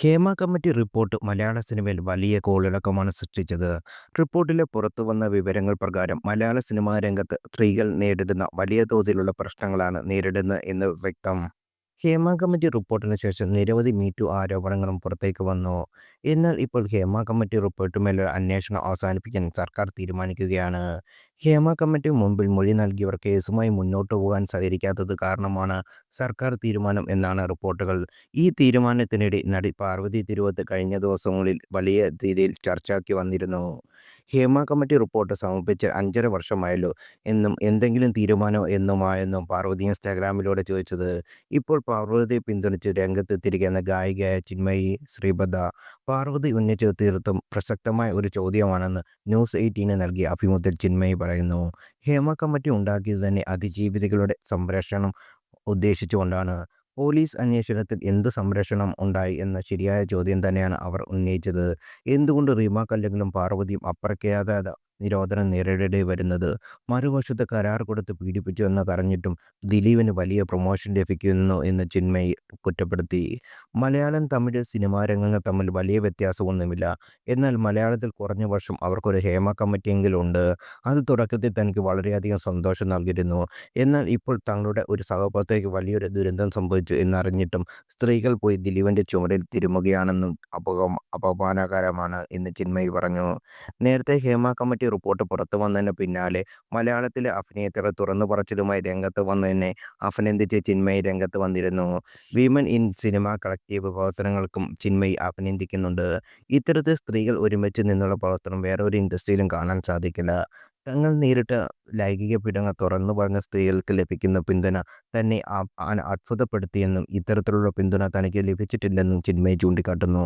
Hema committee report മലയാള സിനിമയിൽ വലിയ കോളിളക്കമാണ് സൃഷ്ടിച്ചത്. റിപ്പോർട്ടിലെ പുറത്തുവന്ന വിവരങ്ങൾ പ്രകാരം മലയാള സിനിമാ രംഗത്ത് സ്ത്രീകൾ നേരിടുന്ന വലിയ തോതിലുള്ള പ്രശ്നങ്ങളാണ് നേരിടുന്നത് എന്ന് വ്യക്തം. ഹേമ കമ്മിറ്റി റിപ്പോർട്ടിന് ശേഷം നിരവധി മീറ്റു ആരോപണങ്ങളും പുറത്തേക്ക് വന്നു. എന്നാൽ ഇപ്പോൾ ഹേമ കമ്മിറ്റി റിപ്പോർട്ടുമേലുള്ള അന്വേഷണം അവസാനിപ്പിക്കാൻ സർക്കാർ തീരുമാനിക്കുകയാണ്. ഹേമ കമ്മിറ്റി മുൻപിൽ മൊഴി നൽകിയവർ കേസുമായി മുന്നോട്ടു പോകാൻ സഹകരിക്കാത്തത് കാരണമാണ് സർക്കാർ തീരുമാനം എന്നാണ് റിപ്പോർട്ടുകൾ. ഈ തീരുമാനത്തിനിടെ നടി പാർവതി തിരുവോത്ത് കഴിഞ്ഞ ദിവസങ്ങളിൽ വലിയ രീതിയിൽ ചർച്ചയാക്കി വന്നിരുന്നു. ഹേമ കമ്മിറ്റി റിപ്പോർട്ട് സമർപ്പിച്ച് 5.5 വർഷമായല്ലോ എന്നും എന്തെങ്കിലും തീരുമാനമോ എന്നുമായെന്നും പാർവതി ഇൻസ്റ്റാഗ്രാമിലൂടെ ചോദിച്ചത്. ഇപ്പോൾ പാർവതിയെ പിന്തുണച്ച് രംഗത്തെത്തിയിരിക്കുന്ന ഗായികയായ ചിന്മയി ശ്രീബദ്ധ പാർവതി ഉന്നയിച്ചത് തീർത്തും പ്രസക്തമായ ഒരു ചോദ്യമാണെന്ന് ന്യൂസ് 18 നൽകിയ അഭിമുഖത്തിൽ ചിന്മയി പറയുന്നു. ഹേമ കമ്മിറ്റി ഉണ്ടാക്കിയത് തന്നെ അതിജീവിതകളുടെ സംരക്ഷണം ഉദ്ദേശിച്ചുകൊണ്ടാണ്. പോലീസ് അന്വേഷണത്തിൽ എന്ത് സംരക്ഷണം ഉണ്ടായി എന്ന ശരിയായ ചോദ്യം തന്നെയാണ് അവർ ഉന്നയിച്ചത്. എന്തുകൊണ്ട് റീമാ കല്ലിങ്ങലും പാർവതിയും അപ്രഖ്യാത നിരോധനം നേരിടേണ്ടി വരുന്നത്? മറുവശത്ത് കരാർ കൊടുത്ത് പീഡിപ്പിച്ചു എന്ന് പറഞ്ഞിട്ടും ദിലീപിന് വലിയ പ്രൊമോഷൻ ലഭിക്കുന്നു എന്ന് ചിന്മയി കുറ്റപ്പെടുത്തി. മലയാളം തമിഴ് സിനിമാ രംഗങ്ങൾ തമ്മിൽ വലിയ വ്യത്യാസമൊന്നുമില്ല. എന്നാൽ മലയാളത്തിൽ കുറഞ്ഞ വർഷം അവർക്കൊരു ഹേമ കമ്മിറ്റിയെങ്കിലും ഉണ്ട്. അത് തുടക്കത്തിൽ തനിക്ക് വളരെയധികം സന്തോഷം നൽകിയിരുന്നു. എന്നാൽ ഇപ്പോൾ തങ്ങളുടെ ഒരു സഹപ്രവർത്തകയ്ക്ക് വലിയൊരു ദുരന്തം സംഭവിച്ചു എന്നറിഞ്ഞിട്ടും സ്ത്രീകൾ പോയി ദിലീപിന്റെ ചുമലിൽ തിരുമുകയാണെന്നും അപമാനകരമാണ് എന്ന് ചിന്മയി പറഞ്ഞു. നേരത്തെ ഹേമ കമ്മിറ്റി റിപ്പോർട്ട് പുറത്തു വന്നതിന് പിന്നാലെ മലയാളത്തിലെ അഭിനേത്രികൾ തുറന്നു പറച്ചിലുമായി രംഗത്ത് വന്നതിനെ അഭിനന്ദിച്ച് ചിന്മയി രംഗത്ത് വന്നിരുന്നു. വിമൻ ഇൻ സിനിമ കളക്റ്റീവ് പ്രവർത്തനങ്ങൾക്കും ചിന്മയി അഭിനന്ദിക്കുന്നുണ്ട്. ഇത്തരത്തിൽ സ്ത്രീകൾ ഒരുമിച്ച് നിന്നുള്ള പ്രവർത്തനം വേറെ ഒരു ഇൻഡസ്ട്രിയിലും കാണാൻ സാധിക്കില്ല. തങ്ങൾ നേരിട്ട ലൈംഗിക പീഡനങ്ങൾ തുറന്നു പറഞ്ഞ സ്ത്രീകൾക്ക് ലഭിക്കുന്ന പിന്തുണ തന്നെ അത്ഭുതപ്പെടുത്തിയെന്നും ഇത്തരത്തിലുള്ള പിന്തുണ തനിക്ക് ലഭിച്ചിട്ടില്ലെന്നും ചിന്മയി ചൂണ്ടിക്കാട്ടുന്നു.